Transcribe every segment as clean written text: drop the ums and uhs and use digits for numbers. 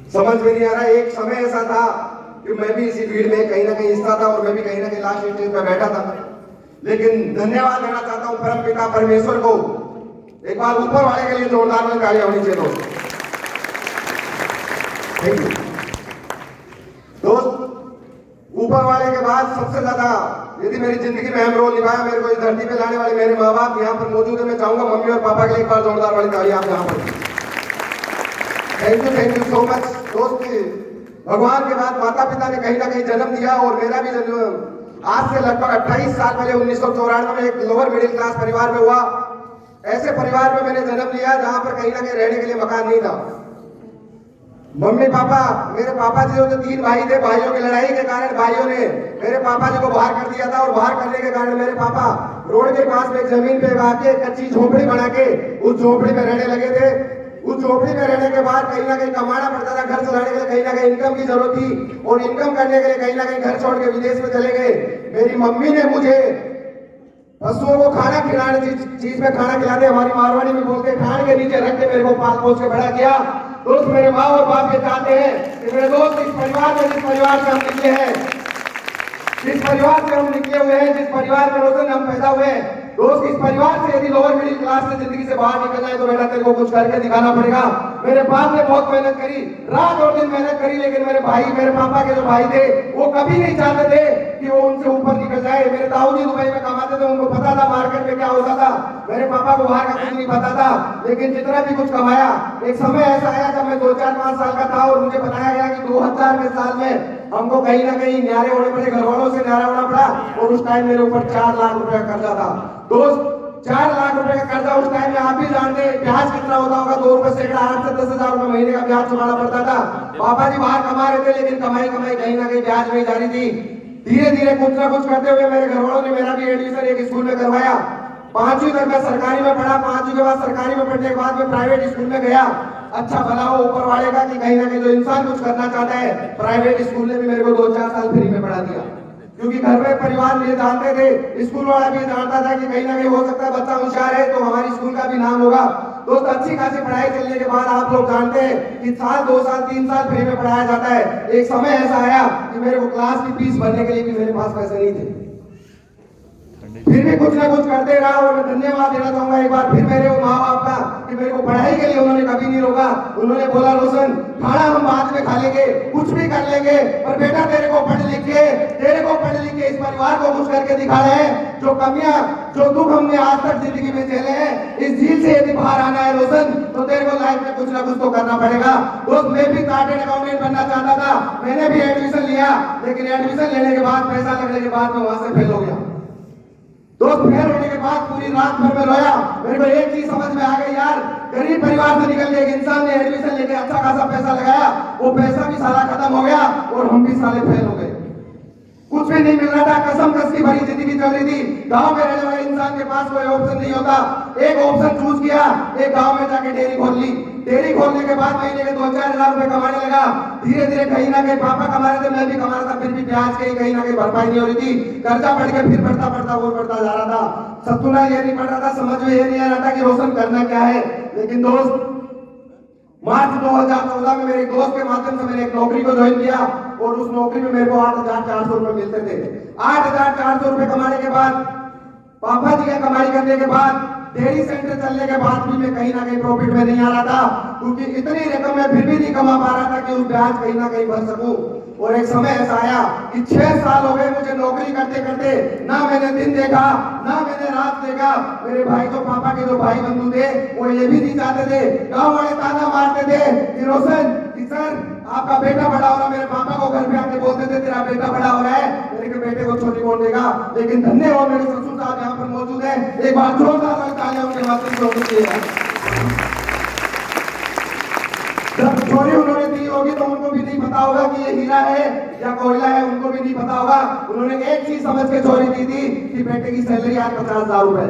समझ में नहीं आ रहा। एक समय ऐसा था कि मैं भी इसी भीड़ में कहीं ना कहीं हिस्सा था और मैं भी कहीं ना कहीं लास्ट स्टेज पे बैठा था, लेकिन धन्यवाद देना चाहता हूं परम पिता परमेश्वर को। एक बार ऊपर वाले के लिए जोरदार में तालियां होनी चाहिए दोस्त। थैंक यू दोस्त। ऊपर वाले के बाद सबसे ज्यादा यदि मेरी जिंदगी में अहम रोल निभाया, मेरे को इस धरती पे लाने वाले मेरे माँ बाप यहाँ पर मौजूद है। मैं चाहूंगा मम्मी और पापा के लिए एक बार जोरदार वाली तालियां आप यहाँ पर। थैंक यू सो मच दोस्त। भगवान के बाद माता पिता ने कहीं ना कहीं जन्म दिया और मेरा भी जन्म आज से लगभग 28 साल पहले 1994 में एक लोअर मिडिल क्लास परिवार में हुआ। ऐसे परिवार में मैंने जन्म लिया जहां पर कहीं ना कहीं रहने के लिए मकान नहीं था। मम्मी पापा, मेरे पापा जी जो 3 भाई थे, भाइयों की लड़ाई के कारण भाइयों ने मेरे पापा जी को बाहर कर दिया था और बाहर करने के कारण मेरे पापा रोड के पास में एक जमीन पे आके कच्ची झोपड़ी बना के उस झोपड़ी में रहने लगे थे। उस झोपड़ी में रहने के बाद कहीं ना कहीं कमाना पड़ता था, घर चलाने के लिए कहीं ना कहीं इनकम की जरूरत थी और इनकम करने के लिए कहीं ना कहीं घर छोड़ के विदेश में चले गए। मेरी मम्मी ने मुझे पशुओं को खाना खिलाने चीज में खाना खिलाते, हमारी मारवाड़ी में बोलते खाने के नीचे रख के मेरे को पाल पोस के बड़ा किया। दोस्त मेरे माँ और बाप ये चाहते हैं कि मेरे दोस्त इस परिवार में, जिस परिवार से हम निकले हैं, जिस परिवार से हम निकले हुए हैं, जिस परिवार में रोशन हम पैदा हुए हैं, दोस्त इस परिवार से यदि लोअर मिडिल क्लास से जिंदगी से बाहर निकलना है तो बेटा तेरे को कुछ करके दिखाना पड़ेगा। मेरे बाप ने बहुत मेहनत करी, रात और दिन मेहनत करी, लेकिन मेरे भाई, मेरे पापा के जो भाई थे वो कभी नहीं चाहते थे कि वो उनसे ऊपर निकल जाए। मेरे ताऊजी दुबई में कमाते थे, उनको पता था मार्केट में क्या होता था। मेरे पापा को बाहर का कुछ नहीं पता था, लेकिन जितना भी कुछ कमाया, एक समय ऐसा आया जब मैं 2, 4, 5 साल का था और मुझे बताया गया कि 2000 के साल में हमको कहीं ना कहीं न्यारे होने पड़े, घर वालों से न्यारा होना पड़ा और उस टाइम मेरे ऊपर 4 लाख रुपए का कर्जा था। दोस्त 4 लाख रुपए का कर्जा उस टाइम में आप भी जानते हैं ब्याज कितना होता होगा। 2 रुपए सैकड़ा, 8 से 10,000 रुपए महीने का ब्याज चुकाना पड़ता था। पापा जी बाहर कमा रहे थे, लेकिन कमाई कहीं ना कहीं ब्याज में जारी थी। धीरे धीरे कुछ ना कुछ करते हुए मेरे घर वालों ने मेरा भी एडमिशन एक स्कूल में करवाया। 5वीं तक मैं सरकारी में पढ़ा। 5वीं के बाद सरकारी में पढ़ने के बाद मैं प्राइवेट स्कूल में गया। अच्छा भला हो ऊपर वाले का कि कहीं ना कहीं जो इंसान कुछ करना चाहता है, प्राइवेट स्कूल ने भी मेरे को 2-4 साल फ्री में पढ़ा दिया, क्योंकि घर में परिवार ये जानते थे, स्कूल वाला भी जानता था कि कहीं ना कहीं हो सकता है बच्चा होशियार है तो हमारी स्कूल का भी नाम होगा। दोस्त अच्छी खासी पढ़ाई चलने के बाद आप लोग जानते हैं कि साल, 2 साल, 3 साल फ्री में पढ़ाया जाता है। एक समय ऐसा आया कि मेरे को क्लास की फीस भरने के लिए भी मेरे पास पैसे नहीं थे, फिर भी कुछ ना कुछ करते रहा। और मैं धन्यवाद देना चाहूंगा एक बार फिर मेरे माँ बाप का कि मेरे को पढ़ाई के लिए उन्होंने कभी नहीं रोका। उन्होंने बोला रोशन खाना हम बाद में खा लेंगे, कुछ भी कर लेंगे, पर बेटा तेरे को पढ़ लिख के इस परिवार को कुछ करके दिखा रहे हैं। जो कमियां, जो दुख हमने आज तक जिंदगी में झेले हैं, इस झील से यदि बाहर आना है रोशन तो तेरे को लाइफ में कुछ ना कुछ तो करना पड़ेगा। दोस्त मैं भी चार्टर्ड अकाउंटेंट बनना चाहता था, मैंने भी एडमिशन लिया, लेकिन एडमिशन लेने के बाद, पैसा लगने के बाद मैं वहां से फेल हो गया। दोस्त फेल होने के बाद पूरी रात भर में रोया। मेरे को एक चीज समझ में आ गई यार, गरीब परिवार से निकल के एक इंसान ने एडमिशन लेके अच्छा खासा पैसा लगाया, वो पैसा भी सारा खत्म हो गया और हम भी साले फेल हो गए। कुछ भी नहीं मिल रहा था, कसम कस की भरी जिंदगी चल रही थी। गांव में रहने वाले इंसान के पास कोई ऑप्शन नहीं होता। एक ऑप्शन चूज किया, एक गांव में जाके डेयरी खोल ली। डेयरी खोलने के बाद महीने के 2-4 हजार रुपए कमाने लगा। धीरे धीरे कहीं ना कहीं पापा कमा रहे थे, मैं भी कमा रहा था, फिर भी ब्याज कहीं ना कहीं भरपाई नहीं हो रही थी। कर्जा बढ़ के फिर बढ़ता वो बढ़ता जा रहा था। सत्तुना ये नहीं पड़ रहा था, समझ में ये नहीं आ रहा था कि रोशन करना क्या है। लेकिन दोस्त मार्च 2014 में मेरे दोस्त के माध्यम से मैंने एक नौकरी को ज्वाइन किया और उस नौकरी में मेरे को 8,400 रुपए मिलते थे। 8,400 रुपए कमाने के बाद, पापा जी का कमाई करने के बाद, डेयरी सेंटर चलने के बाद भी मैं कहीं ना कहीं प्रॉफिट में नहीं आ रहा था, क्योंकि इतनी रकम मैं फिर भी नहीं कमा पा रहा था कि उस ब्याज कहीं ना कहीं भर सकूं। और एक समय ऐसा आया कि 6 साल हो गए मुझे नौकरी करते करते, ना मैंने दिन देखा ना मैंने रात देखा। मेरे भाई, जो पापा के जो भाई बंधु थे, वो ये भी नहीं चाहते थे। गांव वाले ताना मारते थे कि रोशन कि सर आपका बेटा बड़ा हो रहा। मेरे पापा को घर पे आके बोलते थे तेरा बेटा बड़ा हो रहा है, मेरे के बेटे को छोटी कौन देगा। लेकिन धन्य हो मेरे ससुर साहब यहाँ पर मौजूद है, एक बार जोरदार तालियां उनके माध्यम से होनी चाहिए। जब चोरी उन्होंने दी होगी तो उनको भी नहीं पता होगा कि ये हीरा है या कोयला है, उनको भी नहीं पता होगा। उन्होंने एक चीज समझ के चोरी दी थी कि बेटे की सैलरी आज 50,000 रुपए,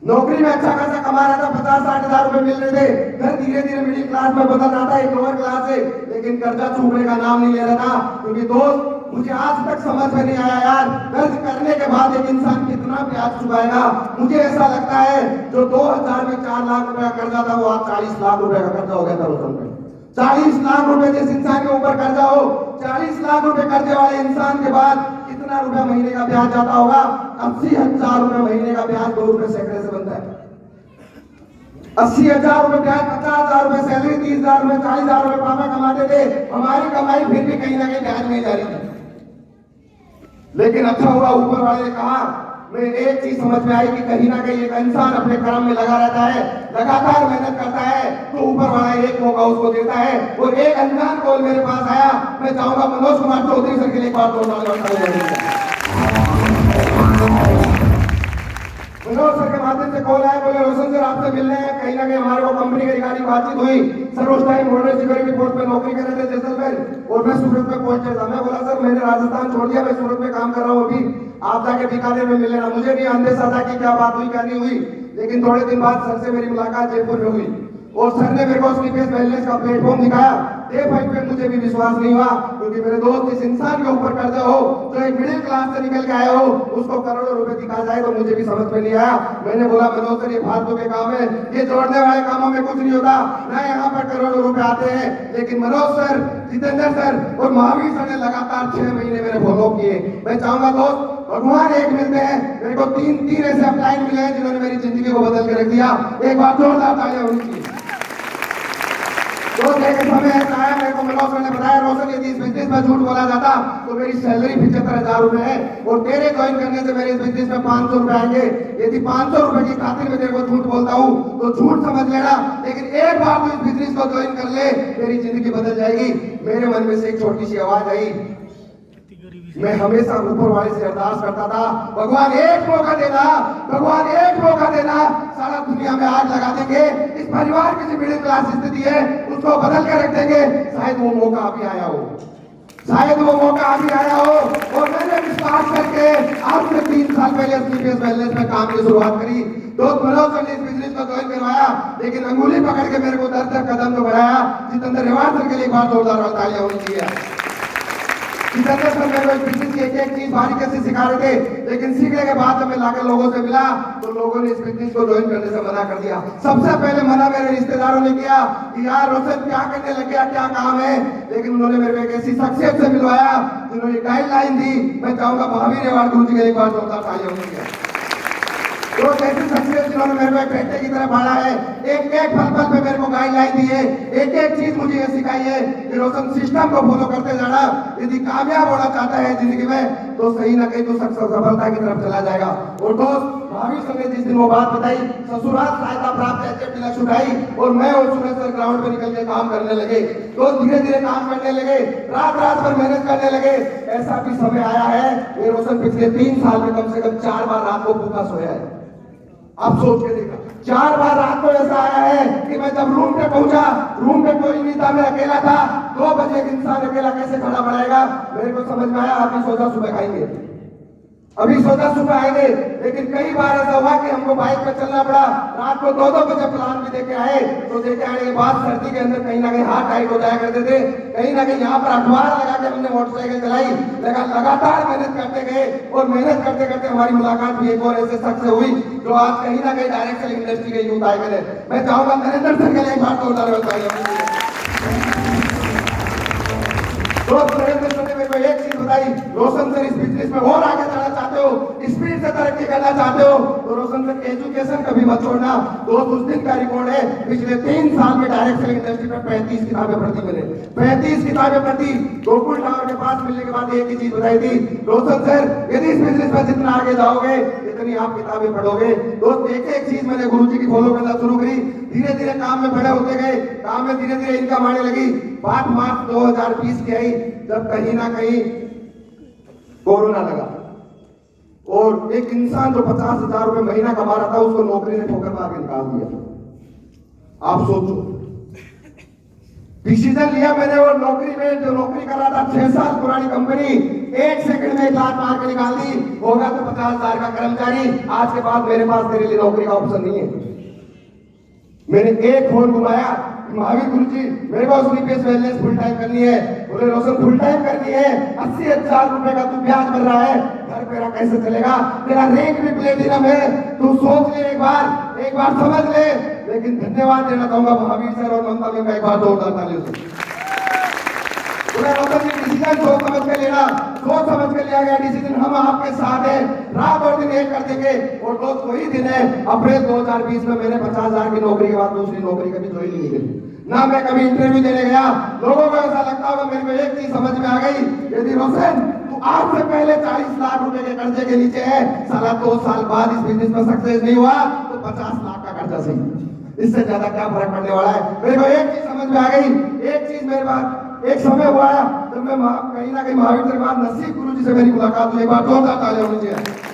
नौकरी में अच्छा खासा कमा रहा था, 50-60 हजार रुपए मिल रहे थे। घर धीरे धीरे मिडिल क्लास में बदल रहा था, एक लोअर क्लास से, लेकिन कर्जा चूकने का नाम नहीं ले रहा था। क्योंकि दोस्त मुझे आज तक समझ में नहीं आया यार, कर्ज करने के बाद एक इंसान कितना ब्याज चुकाएगा। मुझे ऐसा लगता है जो 2000 में 4 लाख रुपए का कर्जा था, वो आज 40 लाख रुपए का कर्जा हो गया था रोशन पे। 40 लाख रुपए जिस इंसान के ऊपर कर्जा हो, 40 लाख रुपए कर्जे वाले इंसान के बाद कितना रुपया महीने का ब्याज जाता होगा? 80,000 रुपए महीने का ब्याज 2 रुपए सैकड़े से बनता है। 80,000 रुपए ब्याज, 50,000 रुपए सैलरी, 30,000 रुपए, 40,000 रुपए पापा कमाते थे। हमारी कमाई फिर भी कहीं ना कहीं ब्याज नहीं जा रही थी। लेकिन अच्छा हुआ ऊपर वाले ने कहा, मैं एक चीज समझ में आई कि कहीं ना कहीं एक इंसान अपने कर्म में लगा रहता है, लगातार मेहनत करता है, तो ऊपर वाला एक मौका उसको देता है। और एक अनजान कॉल मेरे पास आया, मैं चाहूंगा मनोज कुमार चौधरी सर के लिए एक बार मनोज सर के माध्यम से कॉल आया, बोले रोशन सर आपसे मिलने हैं। कहीं ना कहीं हमारे को कंपनी के रिगार्डिंग बातचीत हुई। सर उस टाइम बॉर्डर सिक्योरिटी फोर्स में नौकरी कर रहे थे जैसलमेर, और मैं सूरत में पहुंचा था। मैं बोला सर मैंने राजस्थान छोड़ दिया, मैं सूरत में काम कर रहा हूँ अभी, आप जाके बीकानेर में मिल लेना। मुझे नहीं अंदेशा था कि क्या बात हुई क्या नहीं हुई, लेकिन थोड़े दिन बाद सर से मेरी मुलाकात जयपुर में हुई और सर ने मेरे को स्लीपेस वेलनेस का प्लेटफॉर्म दिखाया। डे 5 पे मुझे भी विश्वास नहीं हुआ, क्योंकि मेरे दोस्त इस इंसान के ऊपर कर्जा हो, जो एक मिडिल क्लास से निकल के आया हो, उसको करोड़ों रुपए दिखा जाए तो मुझे भी समझ में नहीं आया। मैंने बोला मनोज सर ये फालतू के काम है, ये जोड़ने वाले कामों में कुछ नहीं होता ना, यहाँ पर करोड़ों रुपए आते हैं। लेकिन मनोज सर, जितेंद्र सर और महावीर सर ने लगातार 6 महीने मेरे फॉलो किए। मैं चाहूंगा दोस्त, भगवान एक मिलते हैं। मेरे को तीन ऐसे अपलाइन मिले हैं जिन्होंने मेरी जिंदगी को बदल के रख दिया। एक बार जोरदार तालियां होनी चाहिए। तो एक समय ऐसा आया, मेरे को मनोज सर ने बताया रोशन यदि इस बिजनेस में झूठ बोला जाता तो मेरी सैलरी 75,000 रुपए है, और तेरे ज्वाइन करने से मेरे इस बिजनेस में 500 रुपए आएंगे। यदि 500 रुपए की खातिर में तेरे को झूठ बोलता हूँ तो झूठ समझ लेना, लेकिन एक बार तू इस बिजनेस को ज्वाइन कर ले, तेरी जिंदगी बदल जाएगी। मेरे मन में से एक छोटी सी आवाज आई। मैं हमेशा ऊपर वाले से अरदास करता था, भगवान एक मौका देना, भगवान एक मौका देना, सारा दुनिया में आग लगा देंगे, इस परिवार की जो मिडिल क्लास स्थिति है उसको बदल कर रख देंगे। शायद वो मौका अभी आया हो, शायद वो मौका अभी आया हो। और मैंने विश्वास करके आज से 3 साल पहले स्लीपेस वेलनेस में काम की शुरुआत करी। दोस्त मनोज सर ने इस बिजनेस को ज्वाइन करवाया, लेकिन अंगुली पकड़ के मेरे को दर कदम तो बढ़ाया। जितेंद्र रेवाड़ सर के लिए एक बार जोरदार तालियां होनी चाहिए। जितेंद्र सर मेरे को बिजनेस की एक चीज बारीकी से सिखा रहे थे, लेकिन सीखने के बाद जब मैं लाकर लोगों से मिला तो लोगों ने इस बिजनेस को ज्वाइन करने से मना कर दिया। सबसे पहले मना मेरे रिश्तेदारों ने किया कि यार रोशन क्या करने लग गया, क्या काम है। लेकिन उन्होंने मेरे को एक ऐसी शख्सियत से मिलवाया जिन्होंने गाइडलाइन दी। मैं चाहूंगा महावीर रेवाड़ गुरु जी के एक बार जोरदार तालियां होनी चाहिए। तो ऐसी शख्सियत जिन्होंने मेरे को एक बेटे की तरह पढ़ा है, एक एक पल पे मेरे को गाइडलाइन दी है, एक एक चीज मुझे ये सिखाई है कि रोशन सिस्टम को फॉलो करते जाना। यदि कामयाब होना चाहता है जिंदगी में तो सही ना कहीं तो सफलता की तरफ चला जाएगा। और दोस्त महावीर सर ने जिस दिन वो बात बताई, ससुराल सहायता प्राप्त HF डिलक्स उठाई और मैं और सुरेश सर ग्राउंड पे निकल के काम करने लगे। तो धीरे धीरे काम करने लगे, रात भर मेहनत करने लगे। ऐसा भी समय आया है कि रोशन पिछले 3 साल में कम से कम 4 बार रात को भूखा सोया है। आप सोच के देखा, 4 बार रात को ऐसा आया है कि मैं जब रूम पे पहुंचा, रूम पे कोई नहीं था, मैं अकेला था। 2 बजे एक इंसान अकेला कैसे खाना बनाएगा? मेरे को समझ में आया अभी सोचा सुबह खाएंगे, अभी सोचा सुबह आएंगे। लेकिन कई बार ऐसा हुआ कि हमको बाइक पे चलना पड़ा, रात को 2-2 बजे प्लान भी देके आए। तो देखे आने के बाद सर्दी के अंदर कहीं ना कहीं हाथ टाइट हो जाया करते थे, कहीं ना कहीं यहाँ पर अखबार लगा के हमने मोटरसाइकिल चलाई, लगातार मेहनत करते गए। और मेहनत करते करते हमारी मुलाकात भी एक और ऐसे शख्स से हुई जो आज कहीं ना कहीं डायरेक्ट सेलिंग इंडस्ट्री के यूथ आइकन है। मैं चाहूंगा नरेंद्र सर के लिए एक बार जोरदार बताइए। दोस्त नरेंद्र सर ने मेरे को एक चीज बताई, रोशन सर इस बिजनेस में और आगे जाना चाहते हो, स्पीड से तरक्की करना चाहते हो तो रोशन सर एजुकेशन कभी मत छोड़ना। दोस्त उस दिन का रिकॉर्ड है, पिछले 3 साल में डायरेक्ट सेलिंग इंडस्ट्री में 35 किताबें पढ़ती मैंने, 35 किताबें पढ़ती। गोकुल टावर के पास मिलने के बाद एक ही चीज बताई थी, रोशन सर यदि इस बिजनेस में जितना आगे जाओगे जितनी आप किताबें पढ़ोगे। दोस्त एक एक चीज मैंने गुरुजी की फॉलो करना शुरू करी, धीरे धीरे काम में बड़े होते गए, काम में धीरे धीरे इनकम आने लगी। बात मार्च 2020 की आई जब कहीं ना कहीं कोरोना लगा और एक इंसान जो 50,000 रुपए महीना कमा रहा था उसको नौकरी ने ठोकर मार के निकाल दिया। आप सोचो, डिसीजन लिया मैंने और नौकरी में जो नौकरी कर रहा था 6 साल पुरानी कंपनी 1 सेकंड में 1 लाख मार के निकाल दी। होगा तो 50,000 का कर्मचारी, आज के बाद मेरे पास तेरे लिए नौकरी का ऑप्शन नहीं है। मैंने एक फोन घुमाया, महावीर गुरुजी मेरे को स्लीपेस वेलनेस फुल टाइम करनी है। बोले रोशन फुल टाइम करनी है, 80,000 रुपए का तू ब्याज भर रहा है, घर मेरा कैसे चलेगा? तेरा रैंक भी प्लेटिनम है, तू सोच ले एक बार समझ ले। लेकिन धन्यवाद देना चाहूंगा महावीर सर और ममता में एक बार जोरदार तालियों से। उन्हें रोशन जी डिसीजन सोच समझ के लेना, सोच समझ के लिया गया डिसीजन, हम आपके साथ हैं, रात और दिन एक कर देंगे। और दोस्त वही दिन है अप्रैल 2020 में मैंने 50,000 की नौकरी के बाद दूसरी नौकरी कभी ज्वाइन नहीं करी, ना मैं कभी इंटरव्यू देने गया। लोगों को ऐसा लगता होगा, मेरे को एक चीज समझ में आ गई, यदि रोशन तू आज से पहले 40 लाख रुपए के कर्जे के नीचे है, साला 2 साल बाद इस बिजनेस में सक्सेस नहीं हुआ तो 50 लाख का कर्जा सही, इससे ज्यादा क्या फर्क पड़ने वाला है। मेरे को एक चीज समझ में आ गई, एक चीज मेरे पास एक समय हुआ है जब मैं कहीं ना कहीं महावीर के बाद नसीब गुरु जी से मेरी मुलाकात हुई, एक बार जोरदार तालियां होनी चाहिए।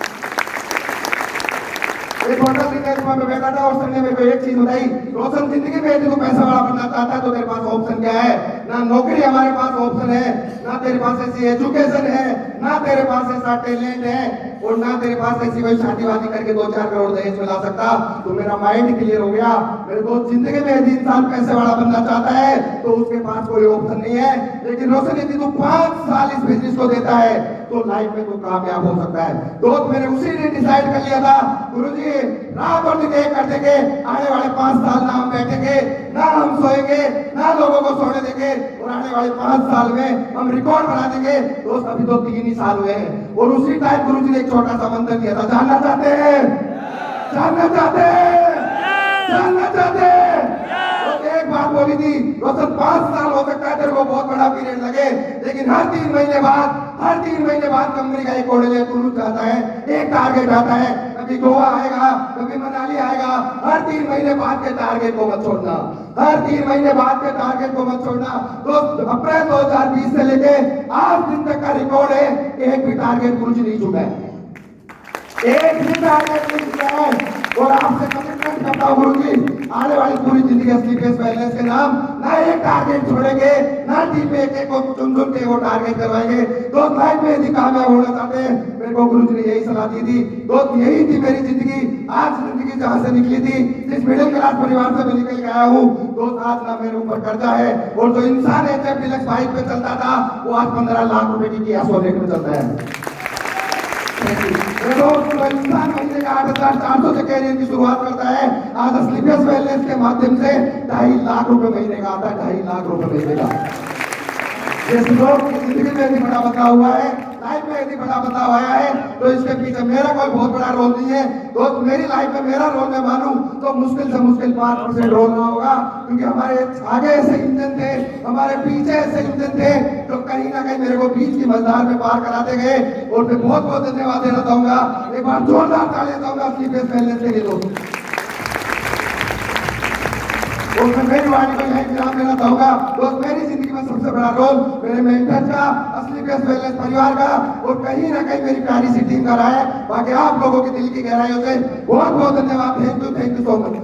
एक होटल में बैठा था और सर ने मेरे को एक चीज बताई, रोशन जिंदगी में यदि तू पैसा वाला बनना चाहता है तो तेरे पास ऑप्शन क्या है, ना नौकरी हमारे पास ऑप्शन है, ना तेरे पास ऐसी एजुकेशन है, ना तेरे पास ऐसा टैलेंट है, और ना तेरे पास ऐसी कोई शादी वादी करके 2-4 करोड़ दहेज में ला सकता। तो मेरा माइंड क्लियर हो गया, मेरे दोस्त जिंदगी में यदि इंसान पैसे वाला बनना चाहता है तो उसके पास कोई ऑप्शन नहीं है। लेकिन रोशन यदि तू 5 साल इस बिजनेस को देता है तो लाइफ में तू कामयाब हो सकता है। दोस्त मैंने उसी दिन डिसाइड कर लिया था, गुरुजी रात और दिन एक कर देंगे, आने वाले 5 साल ना हम बैठेंगे, ना हम सोएंगे, ना लोगों को सोने देंगे, और आने वाले 5 साल में हम रिकॉर्ड बना देंगे। दोस्त अभी तो 3 ही साल हुए हैं और उसी टाइम गुरुजी ने एक छोटा सा मंत्र दिया था, जानना चाहते हैं, जानना चाहते हैं, जानना चाहते हैं। तो एक बात बोली थी, रोशन 5 साल हो सकता है तेरे को बहुत बड़ा पीरियड लगे, लेकिन हर 3 महीने बाद कंपनी का एक ऑर्डर तुरंत आता है, एक टारगेट आता है, कभी गोवा आएगा, कभी मनाली आएगा। हर 3 महीने बाद के टारगेट को मत छोड़ना, हर 3 महीने बाद के टारगेट को मत छोड़ना। तो अप्रैल 2020 से लेके आज दिन तक का रिकॉर्ड है, एक भी टारगेट गुरुजी नहीं छूटा है, एक भी टारगेट नहीं छूटा है। और आपसे कमिटमेंट करता हूं गुरुजी, आने वाली पूरी जिंदगी स्लीपलेस वेलनेस के नाम ना एक टारगेट छोड़ेंगे, ना टीम में एक को चुन के वो टारगेट करवाएंगे। दोस्त लाइफ में यदि कामयाब होना चाहते हैं, मेरे को गुरुजी ने यही सलाह दी थी। दोस्त यही थी मेरी जिंदगी, आज जिंदगी जहां से निकली थी, जिस मिडिल क्लास परिवार से मैं निकल के आया हूँ, दोस्त आज ना मेरे ऊपर कर्जा है, और जो इंसान HF डीलक्स बाइक पे चलता था वो आज 15 लाख रुपए की किया सोनेट में चलता है। इंसान महीने का 8,400 से कैरियर की शुरुआत करता है, आज स्लीपलेस वेलनेस के माध्यम से 2.5 लाख रुपए महीने का आता है, 2.5 लाख रुपए महीने का। जिस लोग की जिंदगी में यदि बड़ा बदलाव हुआ है, लाइफ में यदि बड़ा बदलाव आया है, तो इसके पीछे मेरा कोई बहुत बड़ा रोल नहीं है। दोस्त मेरी लाइफ में मेरा रोल मैं मानूं तो मुश्किल से मुश्किल 5% रोल ना होगा, क्योंकि हमारे आगे ऐसे इंजन थे, हमारे पीछे ऐसे इंजन थे जो कहीं ना कहीं मेरे को बीच की मझधार में पार कराते गए। और मैं बहुत बहुत धन्यवाद देना चाहूंगा, एक बार जोरदार तालियां चाहूंगा स्लीपलेस वेलनेस के लिए दोस्त। और मैं मेरी वाणी को यही विराम देना चाहूंगा। दोस्त मेरी जिंदगी में सबसे बड़ा रोल मेरे मेंटर का, स्लीपलेस वेलनेस परिवार का, और कहीं ना कहीं मेरी प्यारी सी टीम का रहा है। बाकी आप लोगों की दिल की गहराइयों से बहुत बहुत धन्यवाद। Thank you so much.